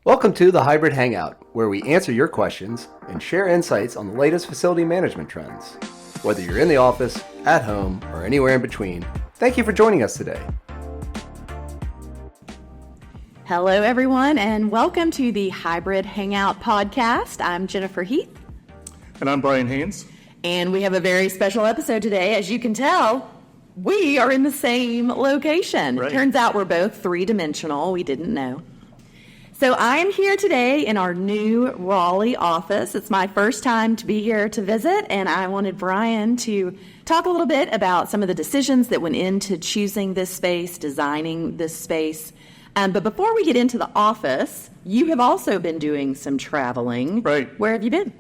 Welcome to the Hybrid Hangout, where we answer your questions and share insights on the latest facility management trends. Whether you're in the office, at home, or anywhere in between, thank you for joining us today. Hello, everyone, and welcome to the Hybrid Hangout Podcast. I'm Jennifer Heath. And I'm Brian Haynes. And we have a very special episode today. As you can tell, we are in the same location. Right. Turns out we're both three-dimensional. We didn't know. So I am here today in our new Raleigh office. It's my first time to be here to visit, and I wanted Brian to talk a little bit about some of the decisions that went into choosing this space, designing this space. But before we get into the office, you have also been doing some traveling. Right. Where have you been?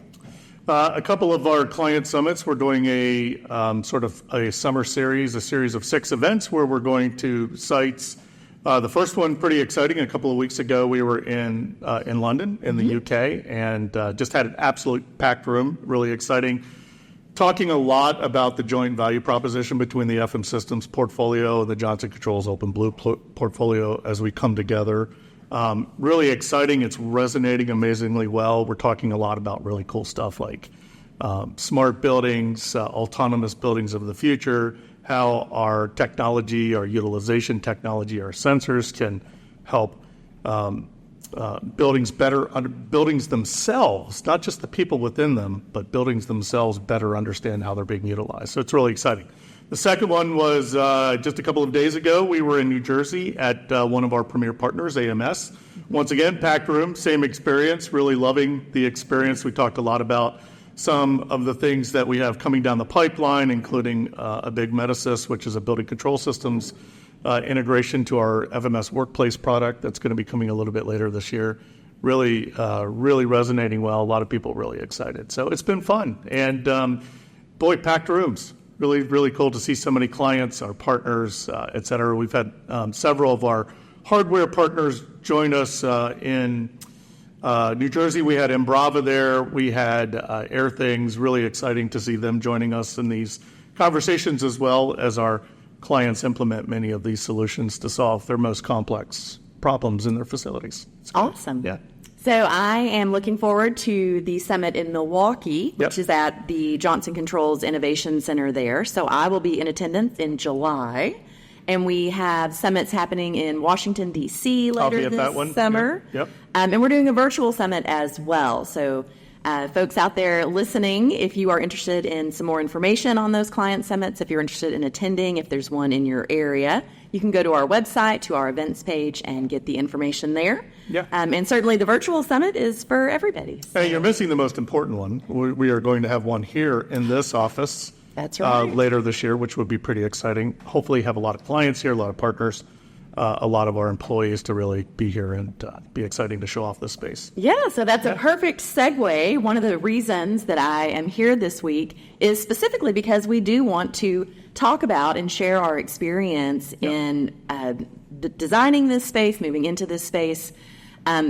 A couple of our client summits. We're doing a sort of a summer series, a series of 6 events where we're going to sites. The first one, pretty exciting. A couple of weeks ago, we were in London, in the UK, and just had an absolute packed room. Really exciting. Talking a lot about the joint value proposition between the FM Systems portfolio and the Johnson Controls Open Blue portfolio as we come together. Really exciting. It's resonating amazingly well. We're talking a lot about really cool stuff like smart buildings, autonomous buildings of the future, how our technology, our utilization technology, our sensors can help buildings themselves, not just the people within them, but buildings themselves better understand how they're being utilized. So it's really exciting. The second one was just a couple of days ago. We were in New Jersey at one of our premier partners, AMS. Once again, packed room, same experience, really loving the experience. We talked a lot about some of the things that we have coming down the pipeline, including a big Metasys, which is a building control systems integration to our FMS Workplace product that's going to be coming a little bit later this year. Really resonating well. A lot of people really excited. So it's been fun. And packed rooms. Really, really cool to see so many clients, our partners, et cetera. We've had several of our hardware partners join us in New Jersey. We had Embrava there. We had AirThings. Really exciting to see them joining us in these conversations as well as our clients implement many of these solutions to solve their most complex problems in their facilities. Awesome. Yeah. So I am looking forward to the summit in Milwaukee, which is at the Johnson Controls Innovation Center there. So I will be in attendance in July. And we have summits happening in Washington, D.C. later this summer. Yep. And we're doing a virtual summit as well. So folks out there listening, if you are interested in some more information on those client summits, if you're interested in attending, if there's one in your area, you can go to our website, to our events page, and get the information there. Yeah. And certainly the virtual summit is for everybody. So. Hey, you're missing the most important one. We are going to have one here in this office. That's right. Later this year, which would be pretty exciting. Hopefully have a lot of clients here, a lot of partners, a lot of our employees to really be here and be exciting to show off this space. Yeah, so that's a perfect segue. One of the reasons that I am here this week is specifically because we do want to talk about and share our experience in designing this space, moving into this space,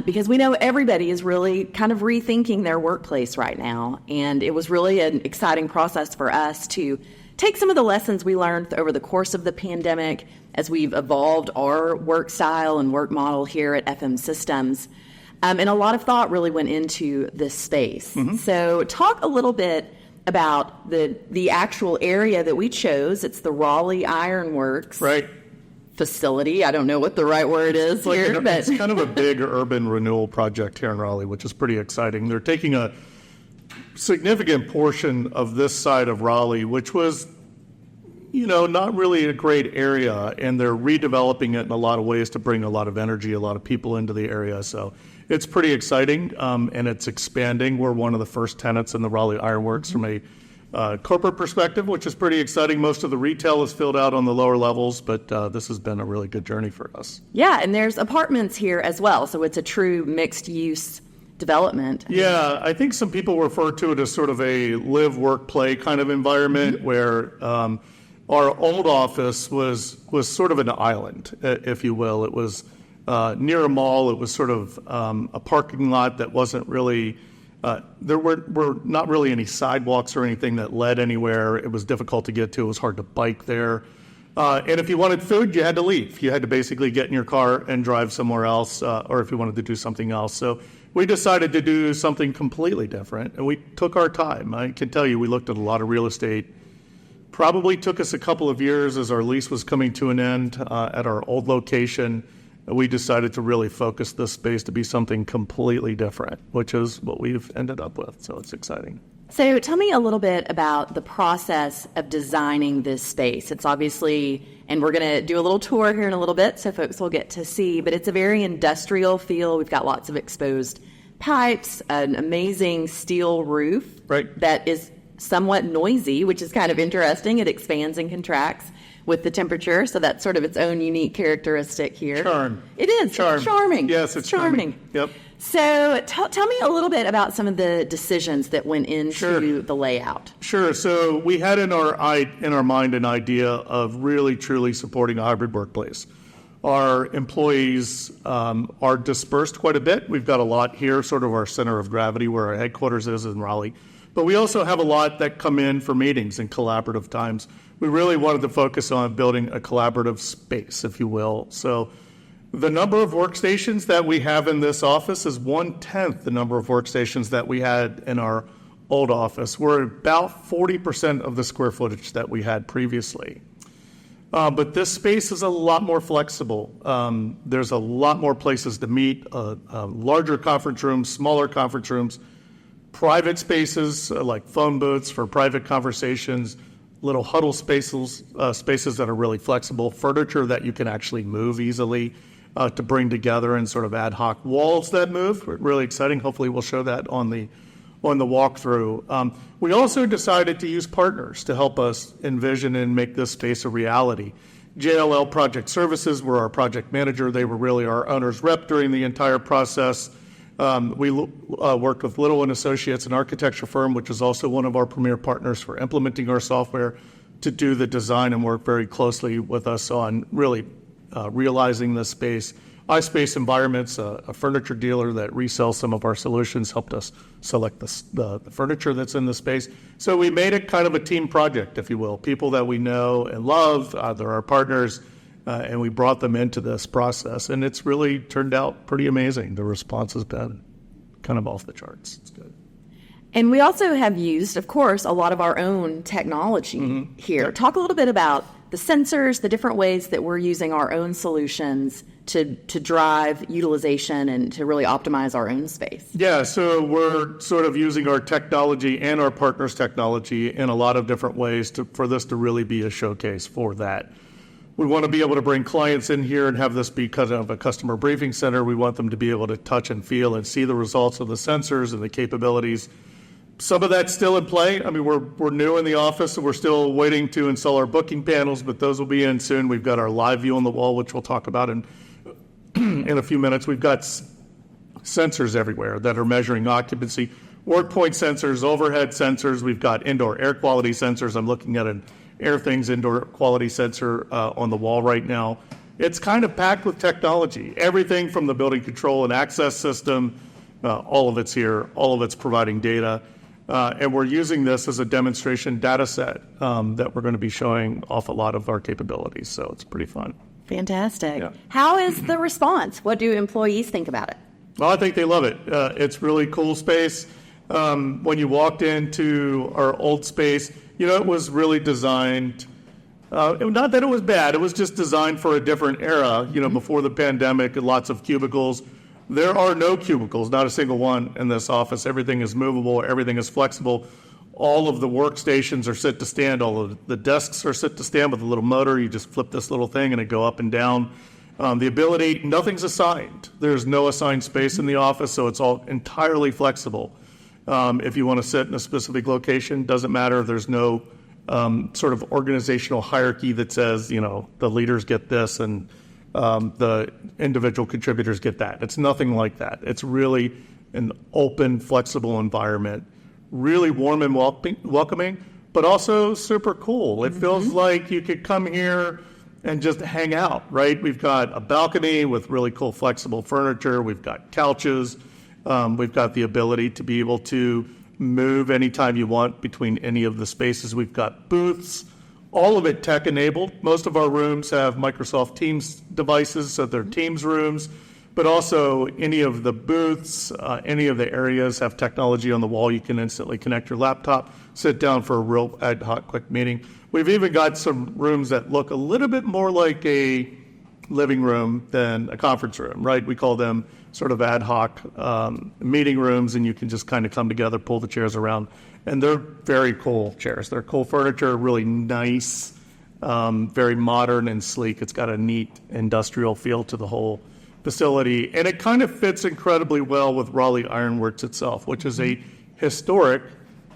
because we know everybody is really kind of rethinking their workplace right now. And it was really an exciting process for us to take some of the lessons we learned over the course of the pandemic as we've evolved our work style and work model here at FM Systems. And a lot of thought really went into this space. Mm-hmm. So talk a little bit about the actual area that we chose. It's the Raleigh Iron Works. Right. Facility. I don't know what the right word is here. But it's kind of a big urban renewal project here in Raleigh, which is pretty exciting. They're taking a significant portion of this side of Raleigh, which was, not really a great area, and they're redeveloping it in a lot of ways to bring a lot of energy, a lot of people into the area. So it's pretty exciting, and it's expanding. We're one of the first tenants in the Raleigh Iron Works from a corporate perspective, which is pretty exciting. Most of the retail is filled out on the lower levels, but this has been a really good journey for us. Yeah, and there's apartments here as well, so it's a true mixed-use development. Yeah, I think some people refer to it as sort of a live, work, play kind of environment where our old office was sort of an island, if you will. It was near a mall. It was sort of a parking lot that wasn't really there were not really any sidewalks or anything that led anywhere. It was difficult to get to. It was hard to bike there. And if you wanted food, you had to leave. You had to basically get in your car and drive somewhere else, or if you wanted to do something else. So we decided to do something completely different, and we took our time. I can tell you, we looked at a lot of real estate. Probably took us a couple of years as our lease was coming to an end at our old location. We decided to really focus this space to be something completely different, which is what we've ended up with. So it's exciting. So tell me a little bit about the process of designing this space. It's obviously, and we're going to do a little tour here in a little bit so folks will get to see, but it's a very industrial feel. We've got lots of exposed pipes, an amazing steel roof that is somewhat noisy, which is kind of interesting. It expands and contracts with the temperature, so that's sort of its own unique characteristic here. Charm. It is. Charm. It's charming. Yes, it's charming. Yep. So tell me a little bit about some of the decisions that went into the layout. Sure. So we had in our mind an idea of really, truly supporting a hybrid workplace. Our employees are dispersed quite a bit. We've got a lot here, sort of our center of gravity where our headquarters is in Raleigh. But we also have a lot that come in for meetings and collaborative times. We really wanted to focus on building a collaborative space, if you will. So the number of workstations that we have in this office is 1/10 the number of workstations that we had in our old office. We're about 40% of the square footage that we had previously. But this space is a lot more flexible. There's a lot more places to meet, larger conference rooms, smaller conference rooms, private spaces like phone booths for private conversations, little huddle spaces that are really flexible, furniture that you can actually move easily to bring together in sort of ad hoc walls that move. Really exciting. Hopefully we'll show that on the walkthrough. We also decided to use partners to help us envision and make this space a reality. JLL Project Services were our project manager. They were really our owner's rep during the entire process. We worked with Little & Associates, an architecture firm, which is also one of our premier partners for implementing our software, to do the design and work very closely with us on really realizing this space. iSpace Environments, a furniture dealer that resells some of our solutions, helped us select the furniture that's in the space. So we made it kind of a team project, if you will. People that we know and love, they're our partners, and we brought them into this process. And it's really turned out pretty amazing. The response has been kind of off the charts. It's good. And we also have used, of course, a lot of our own technology here. Yep. Talk a little bit about the sensors, the different ways that we're using our own solutions to drive utilization and to really optimize our own space. Yeah, so we're sort of using our technology and our partners' technology in a lot of different ways for this to really be a showcase for that. We want to be able to bring clients in here and have this be kind of a customer briefing center. We want them to be able to touch and feel and see the results of the sensors and the capabilities. Some of that's still in play. I mean, we're new in the office, so we're still waiting to install our booking panels, but those will be in soon. We've got our live view on the wall, which we'll talk about in a few minutes. We've got sensors everywhere that are measuring occupancy, work point sensors, overhead sensors. We've got indoor air quality sensors. I'm looking at an AirThings indoor quality sensor on the wall right now. It's kind of packed with technology. Everything from the building control and access system, all of it's here. All of it's providing data. And we're using this as a demonstration data set that we're going to be showing off a lot of our capabilities. So it's pretty fun. Fantastic. Yeah. How is the response? What do employees think about it? Well, I think they love it. It's really cool space. When you walked into our old space, it was really designed, not that it was bad, it was just designed for a different era, before the pandemic, lots of cubicles. There are no cubicles, not a single one in this office. Everything is movable, everything is flexible. All of the workstations are set to stand, all of the desks are set to stand with a little motor. You just flip this little thing and it go up and down. The ability, nothing's assigned. There's no assigned space in the office, so it's all entirely flexible. If you want to sit in a specific location, doesn't matter. There's no sort of organizational hierarchy that says, the leaders get this and the individual contributors get that. It's nothing like that. It's really an open, flexible environment, really warm and welcoming, but also super cool. It feels like you could come here and just hang out, right? We've got a balcony with really cool flexible furniture. We've got couches. We've got the ability to be able to move anytime you want between any of the spaces. We've got booths All of it tech-enabled. Most of our rooms have Microsoft Teams devices, so they're Teams rooms, but also any of the booths, any of the areas have technology on the wall. You can instantly connect your laptop, sit down for a real ad hoc quick meeting. We've even got some rooms that look a little bit more like a living room than a conference room, right? We call them sort of ad hoc meeting rooms, and you can just kind of come together, pull the chairs around. And they're very cool chairs. They're cool furniture, really nice, very modern and sleek. It's got a neat industrial feel to the whole facility. And it kind of fits incredibly well with Raleigh Iron Works itself, which is a historic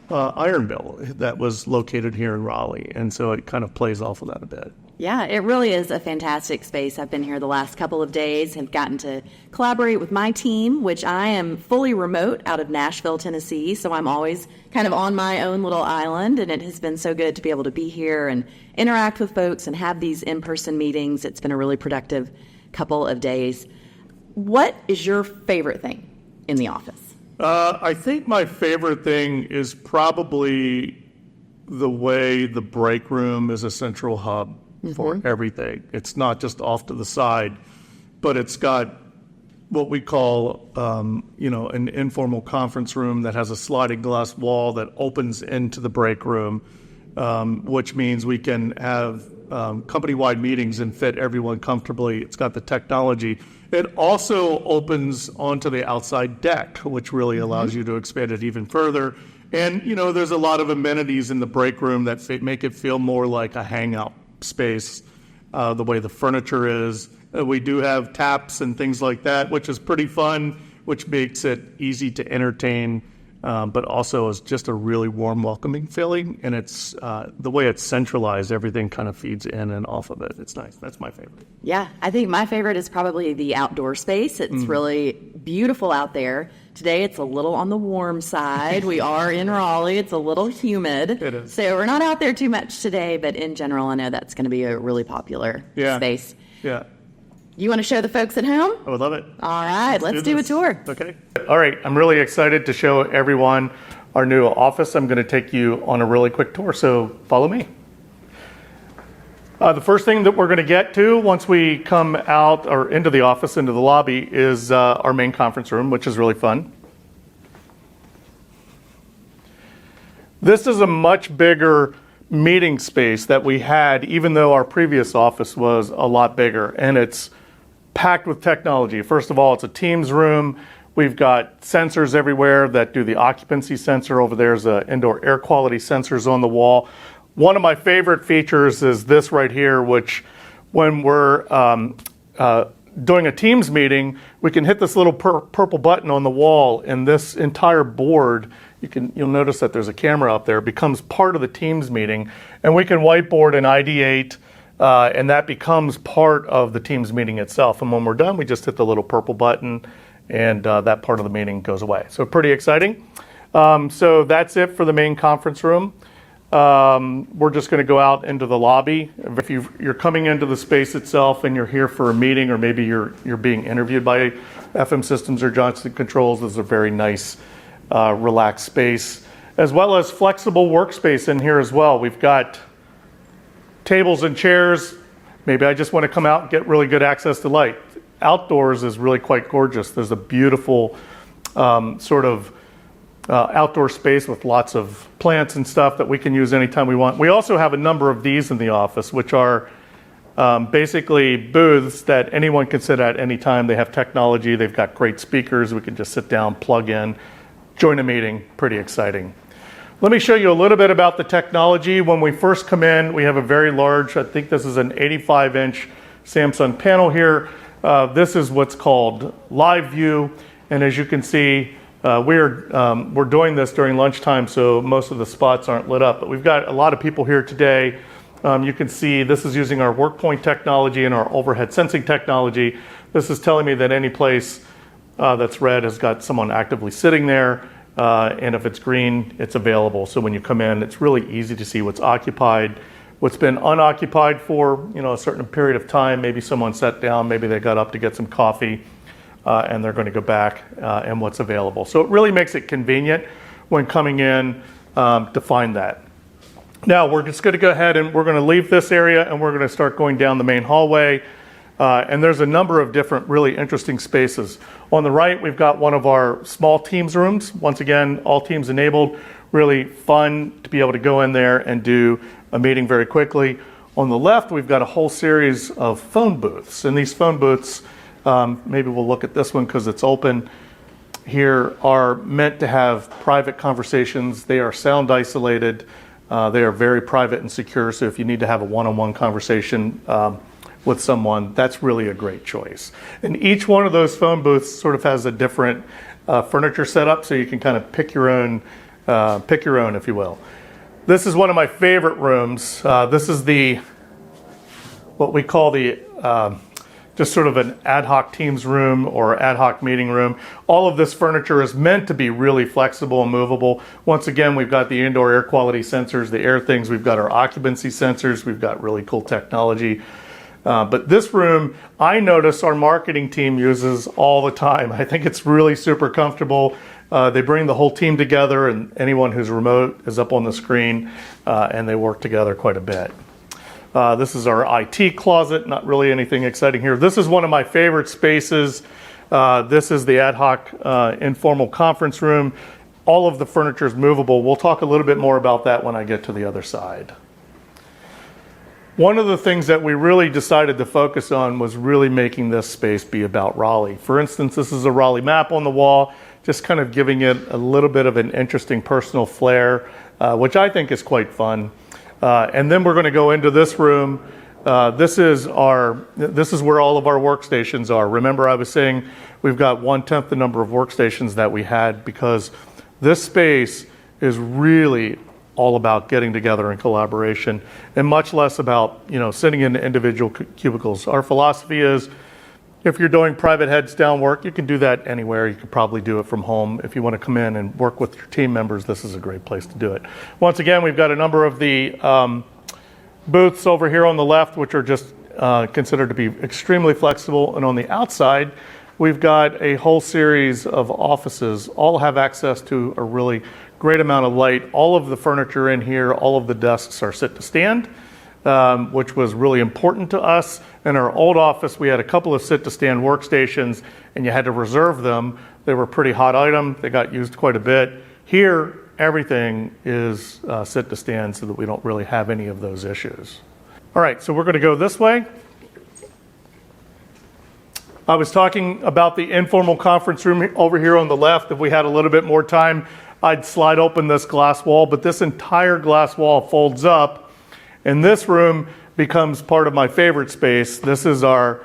iron mill that was located here in Raleigh. And so it kind of plays off of that a bit. Yeah, it really is a fantastic space. I've been here the last couple of days, have gotten to collaborate with my team, which I am fully remote out of Nashville, Tennessee, so I'm always kind of on my own little island, and it has been so good to be able to be here and interact with folks and have these in-person meetings. It's been a really productive couple of days. What is your favorite thing in the office? I think my favorite thing is probably the way the break room is a central hub for everything. It's not just off to the side, but it's got what we call, an informal conference room that has a sliding glass wall that opens into the break room, which means we can have company-wide meetings and fit everyone comfortably. It's got the technology. It also opens onto the outside deck, which really allows you to expand it even further. And, there's a lot of amenities in the break room that make it feel more like a hangout space, the way the furniture is. We do have taps and things like that, which is pretty fun, which makes it easy to entertain, but also is just a really warm, welcoming feeling. And it's the way it's centralized, everything kind of feeds in and off of it. It's nice. That's my favorite. Yeah, I think my favorite is probably the outdoor space. It's really beautiful out there. Today it's a little on the warm side. We are in Raleigh. It's a little humid. It is. So we're not out there too much today, but in general, I know that's going to be a really popular space. Yeah. You want to show the folks at home? I would love it. All right, let's do a tour. Okay. All right, I'm really excited to show everyone our new office. I'm going to take you on a really quick tour, so follow me. The first thing that we're going to get to once we come out or into the office, into the lobby, is our main conference room, which is really fun. This is a much bigger meeting space that we had, even though our previous office was a lot bigger, and it's packed with technology. First of all, it's a Teams room. We've got sensors everywhere that do the occupancy sensor. Over there's indoor air quality sensors on the wall. One of my favorite features is this right here, which when we're doing a Teams meeting, we can hit this little purple button on the wall, and this entire board, you'll notice that there's a camera up there, becomes part of the Teams meeting, and we can whiteboard and ideate, and that becomes part of the Teams meeting itself. And when we're done, we just hit the little purple button, and that part of the meeting goes away. So pretty exciting. So that's it for the main conference room. We're just going to go out into the lobby. If you're coming into the space itself and you're here for a meeting, or maybe you're being interviewed by FM Systems or Johnson Controls, this is a very nice, relaxed space, as well as flexible workspace in here as well. We've got tables and chairs. Maybe I just want to come out and get really good access to light. Outdoors is really quite gorgeous. There's a beautiful outdoor space with lots of plants and stuff that we can use anytime we want. We also have a number of these in the office, which are basically booths that anyone can sit at any time. They have technology. They've got great speakers. We can just sit down, plug in, join a meeting. Pretty exciting. Let me show you a little bit about the technology. When we first come in, we have a very large, I think this is an 85-inch Samsung panel here. This is what's called Live View. And as you can see, we're doing this during lunchtime, so most of the spots aren't lit up. But we've got a lot of people here today. You can see this is using our WorkPoint technology and our overhead sensing technology. This is telling me that any place that's red has got someone actively sitting there, and if it's green, it's available. So when you come in, it's really easy to see what's occupied, what's been unoccupied for a certain period of time. Maybe someone sat down, maybe they got up to get some coffee. And they're going to go back and what's available. So it really makes it convenient when coming in to find that. Now we're just going to go ahead and we're going to leave this area and we're going to start going down the main hallway. And there's a number of different really interesting spaces. On the right, we've got one of our small teams rooms. Once again, all teams enabled. Really fun to be able to go in there and do a meeting very quickly. On the left, we've got a whole series of phone booths. And these phone booths, maybe we'll look at this one because it's open here, are meant to have private conversations. They are sound isolated. They are very private and secure. So if you need to have a one-on-one conversation with someone, that's really a great choice. And each one of those phone booths sort of has a different furniture setup, so you can kind of pick your own, if you will. This is one of my favorite rooms. This is what we call the just sort of an ad hoc teams room or ad hoc meeting room. All of this furniture is meant to be really flexible and movable. Once again, we've got the indoor air quality sensors, the air things. We've got our occupancy sensors. We've got really cool technology. But this room, I notice our marketing team uses all the time. I think it's really super comfortable. They bring the whole team together, and anyone who's remote is up on the screen, and they work together quite a bit. This is our IT closet, not really anything exciting here. This is one of my favorite spaces. This is the ad hoc informal conference room. All of the furniture is movable. We'll talk a little bit more about that when I get to the other side. One of the things that we really decided to focus on was really making this space be about Raleigh. For instance, this is a Raleigh map on the wall, just kind of giving it a little bit of an interesting personal flair, which I think is quite fun. And then we're going to go into this room. This is where all of our workstations are. Remember, I was saying we've got 1/10 the number of workstations that we had because this space is really all about getting together in collaboration and much less about, sitting in individual cubicles. Our philosophy is if you're doing private heads down work, you can do that anywhere. You could probably do it from home. If you want to come in and work with your team members, this is a great place to do it. Once again, we've got a number of the booths over here on the left, which are just considered to be extremely flexible. And on the outside, we've got a whole series of offices. All have access to a really great amount of light. All of the furniture in here, all of the desks are sit to stand, which was really important to us. In our old office, we had a couple of sit to stand workstations and you had to reserve them. They were a pretty hot item. They got used quite a bit. Here, everything is sit to stand so that we don't really have any of those issues. All right, so we're going to go this way. I was talking about the informal conference room over here on the left. If we had a little bit more time, I'd slide open this glass wall, but this entire glass wall folds up, and this room becomes part of my favorite space. This is our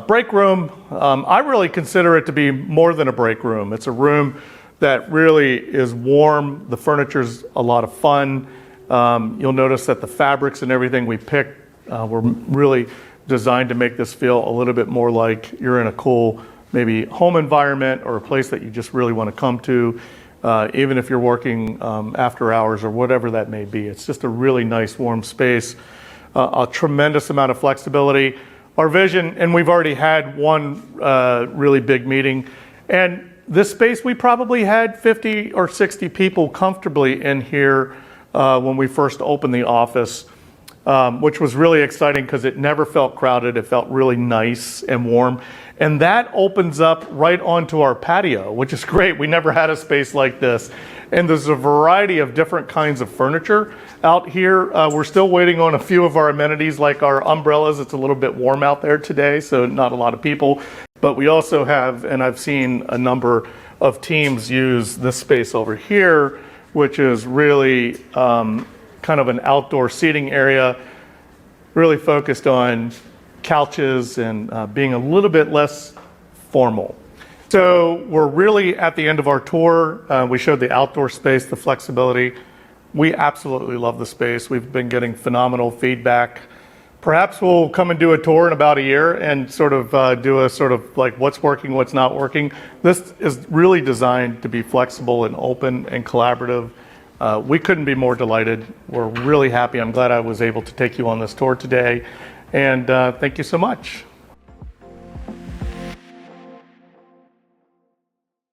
break room. I really consider it to be more than a break room. It's a room that really is warm. The furniture's a lot of fun. You'll notice that the fabrics and everything we picked were really designed to make this feel a little bit more like you're in a cool, maybe home environment or a place that you just really want to come to. Even if you're working after hours or whatever that may be. It's just a really nice warm space, a tremendous amount of flexibility. Our vision, and we've already had one really big meeting, and this space we probably had 50 or 60 people comfortably in here when we first opened the office, which was really exciting because it never felt crowded. It felt really nice and warm. And that opens up right onto our patio, which is great. We never had a space like this. And there's a variety of different kinds of furniture out here. We're still waiting on a few of our amenities like our umbrellas. It's a little bit warm out there today, so not a lot of people. But we also have, and I've seen a number of teams use this space over here, which is really kind of an outdoor seating area, really focused on couches and being a little bit less formal. So we're really at the end of our tour. We showed the outdoor space, the flexibility. We absolutely love the space. We've been getting phenomenal feedback. Perhaps we'll come and do a tour in about a year and sort of do a sort of like what's working, what's not working. This is really designed to be flexible and open and collaborative. We couldn't be more delighted. We're really happy. I'm glad I was able to take you on this tour today. And thank you so much.